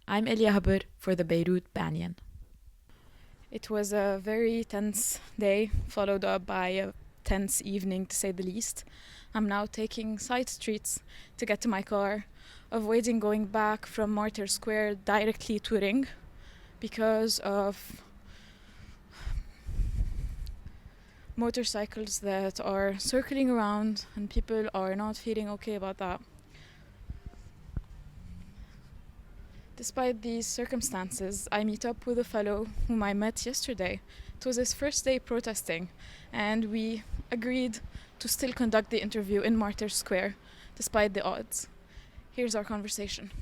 I'm Elia Haber for the Beirut Banyan. It was a very tense day, followed up by a tense evening to say the least. I'm now taking side streets to get to my car, avoiding going back from Martyrs Square directly to Ring because of motorcycles that are circling around and people are not feeling okay about that. Despite these circumstances, I meet up with a fellow whom I met yesterday. It was his first day protesting, and we agreed to still conduct the interview in Martyrs Square, despite the odds. Here's our conversation.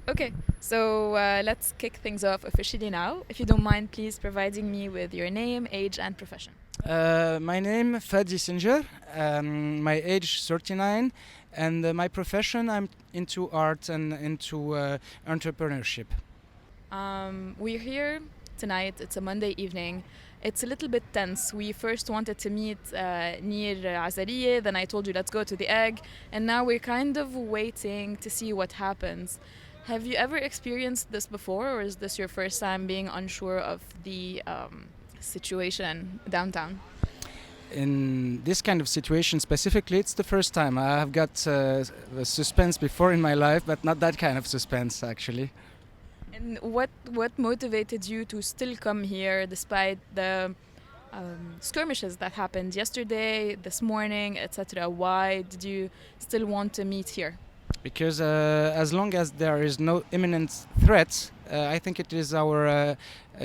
Okay, so let's kick things off officially now. If you don't mind, please providing me with your name, age, and profession. My name Fadi Singer, my age 39, and my profession I'm into art and into entrepreneurship. We're here tonight. It's a Monday evening. It's a little bit tense. We first wanted to meet near Azariye, then I told you let's go to the Egg, and now we're kind of waiting to see what happens. Have you ever experienced this before, or is this your first time being unsure of the situation downtown? In this kind of situation specifically, it's the first time. I have got suspense before in my life, but not that kind of suspense actually. And what motivated you to still come here despite the skirmishes that happened yesterday, this morning, etc.? Why did you still want to meet here? Because as long as there is no imminent threat, I think it is our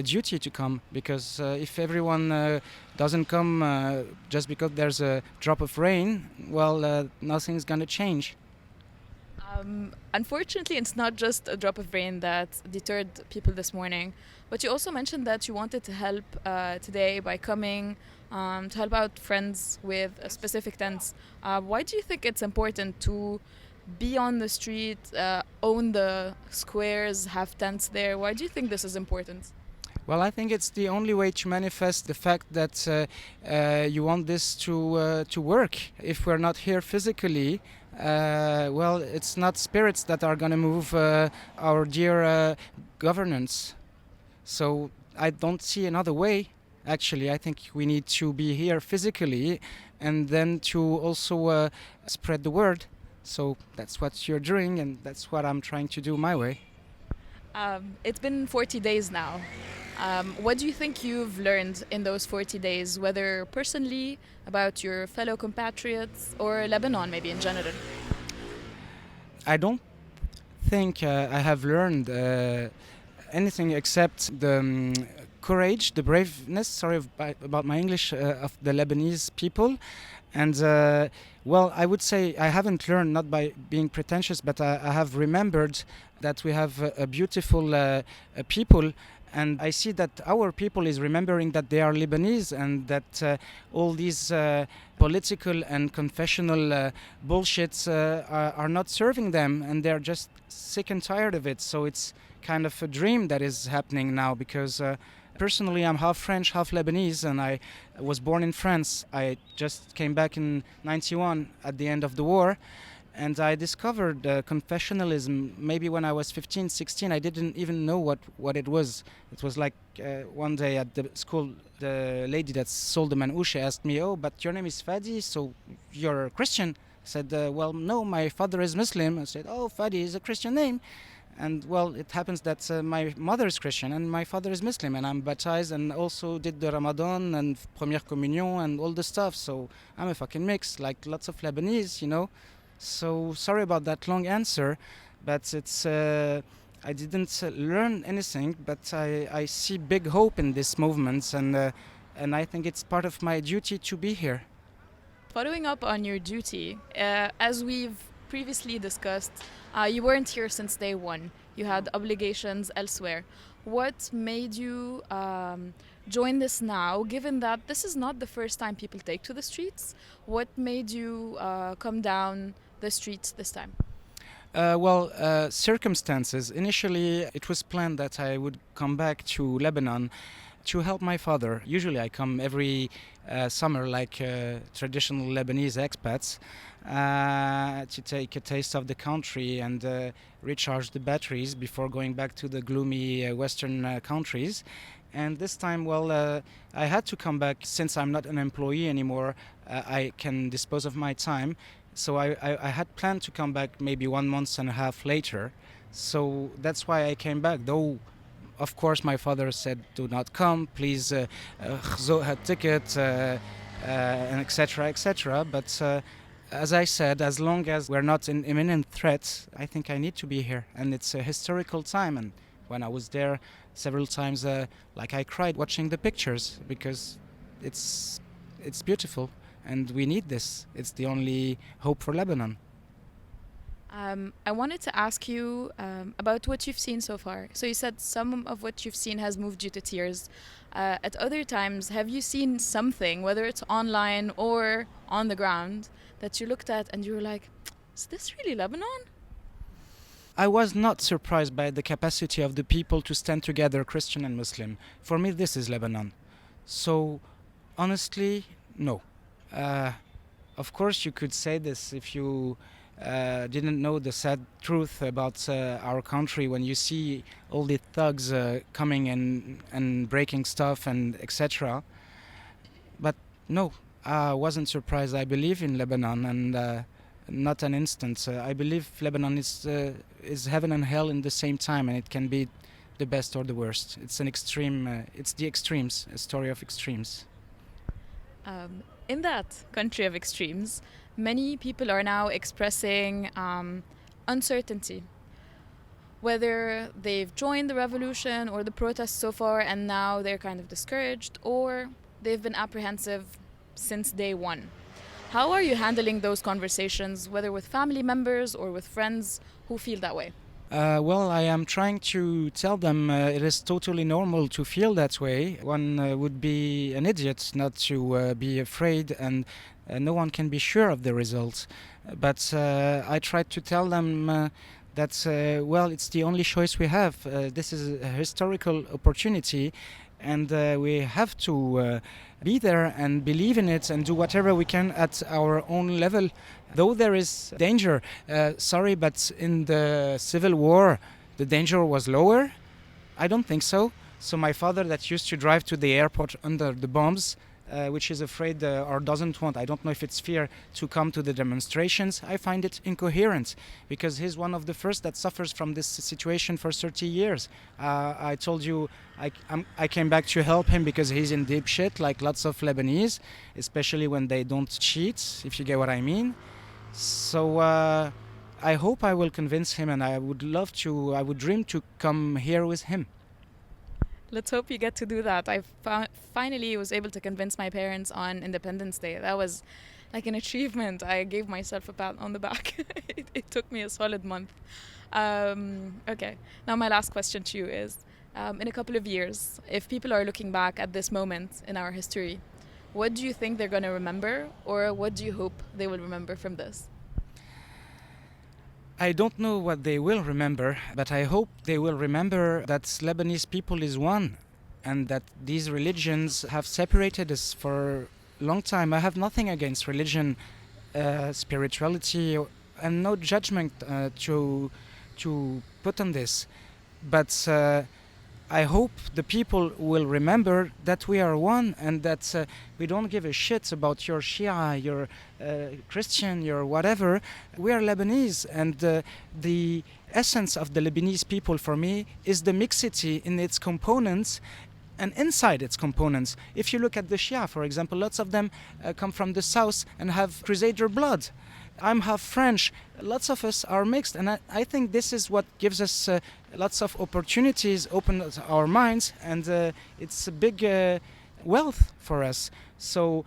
duty to come. Because if everyone doesn't come just because there's a drop of rain, well, nothing's gonna change. Unfortunately, it's not just a drop of rain that deterred people this morning, but you also mentioned that you wanted to help today by coming to help out friends with specific tents. Why do you think it's important to be on the street, own the squares, have tents there? Why do you think this is important? Well, I think it's the only way to manifest the fact that you want this to work. If we're not here physically, well, it's not spirits that are going to move our dear governance. So I don't see another way. Actually, I think we need to be here physically and then to also spread the word. So that's what you're doing, and that's what I'm trying to do my way. It's been 40 days now. What do you think you've learned in those 40 days, whether personally, about your fellow compatriots, or Lebanon maybe in general? I don't think I have learned anything except the courage, the braveness, about my English, of the Lebanese people. And well, I would say I haven't learned, not by being pretentious, but I have remembered that we have a beautiful people. And I see that our people is remembering that they are Lebanese, and that all these political and confessional bullshits are not serving them, and they're just sick and tired of it. So it's kind of a dream that is happening now, because personally, I'm half French, half Lebanese, and I was born in France. I just came back in '91 at the end of the war, and I discovered confessionalism maybe when I was 15, 16. I didn't even know what it was. It was like one day at the school, the lady that sold the manouche asked me, "Oh, but your name is Fadi, so you're a Christian?" I said, "Well, no, my father is Muslim." I said, "Oh, Fadi is a Christian name." And well, it happens that my mother is Christian and my father is Muslim, and I'm baptized and also did the Ramadan and Première Communion and all the stuff. So I'm a fucking mix, like lots of Lebanese, you know. So sorry about that long answer, but it's I didn't learn anything, but I see big hope in this movement, and I think it's part of my duty to be here. Following up on your duty, as we've previously discussed, you weren't here since day one. You had obligations elsewhere. What made you join this now, given that this is not the first time people take to the streets? What made you come down the streets this time? Circumstances. Initially, it was planned that I would come back to Lebanon to help my father. Usually I come every summer like traditional Lebanese expats to take a taste of the country and recharge the batteries before going back to the gloomy Western countries. And this time, I had to come back since I'm not an employee anymore. I can dispose of my time. So I had planned to come back maybe 1.5 months later. So that's why I came back, though of course my father said do not come, please خذوا ticket and etc. But as I said, as long as we're not in imminent threat, I think I need to be here. And it's a historical time, and when I was there several times, like I cried watching the pictures, because it's beautiful and we need this. It's the only hope for Lebanon. I wanted to ask you about what you've seen so far. So you said some of what you've seen has moved you to tears. At other times, have you seen something, whether it's online or on the ground, that you looked at and you were like, is this really Lebanon? I was not surprised by the capacity of the people to stand together, Christian and Muslim. For me, this is Lebanon. So, honestly, no. Of course, you could say this if you didn't know the sad truth about our country, when you see all the thugs coming and breaking stuff and etc. But no, I wasn't surprised. I believe in Lebanon, and not an instant. I believe Lebanon is heaven and hell in the same time, and it can be the best or the worst. It's an extreme. It's the extremes, a story of extremes. In that country of extremes, many people are now expressing uncertainty, whether they've joined the revolution or the protests so far and now they're kind of discouraged, or they've been apprehensive since day one. How are you handling those conversations, whether with family members or with friends who feel that way? I am trying to tell them it is totally normal to feel that way. One would be an idiot not to be afraid, and no one can be sure of the results. But I try to tell them that, it's the only choice we have. This is a historical opportunity, and we have to be there and believe in it and do whatever we can at our own level. Though there is danger, but in the civil war, the danger was lower? I don't think so. So my father, that used to drive to the airport under the bombs, which is afraid or doesn't want, I don't know if it's fear, to come to the demonstrations, I find it incoherent, because he's one of the first that suffers from this situation for 30 years. I told you I came back to help him because he's in deep shit, like lots of Lebanese, especially when they don't cheat, if you get what I mean. So I hope I will convince him, and I would dream to come here with him. Let's hope you get to do that. I finally was able to convince my parents on Independence Day. That was like an achievement. I gave myself a pat on the back. It took me a solid month. Okay, now my last question to you is, in a couple of years, if people are looking back at this moment in our history, what do you think they're going to remember, or what do you hope they will remember from this? I don't know what they will remember, but I hope they will remember that Lebanese people is one, and that these religions have separated us for a long time. I have nothing against religion, spirituality, and no judgment to put on this. But I hope the people will remember that we are one, and that we don't give a shit about your Shia, your Christian, your whatever. We are Lebanese, and the essence of the Lebanese people for me is the mixity in its components and inside its components. If you look at the Shia, for example, lots of them come from the south and have Crusader blood. I'm half French. Lots of us are mixed, and I think this is what gives us lots of opportunities, opens our minds, and it's a big wealth for us. So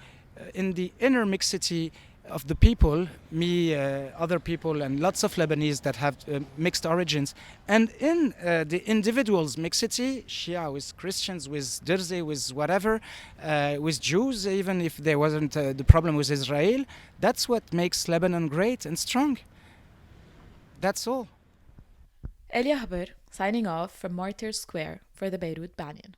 in the inner mixity of the people, me, other people, and lots of Lebanese that have mixed origins, and in the individuals' mixity, Shia with Christians, with Derzi, with whatever, with Jews, even if there wasn't the problem with Israel, that's what makes Lebanon great and strong. That's all. Elia Haber, signing off from Martyrs Square for the Beirut Banyan.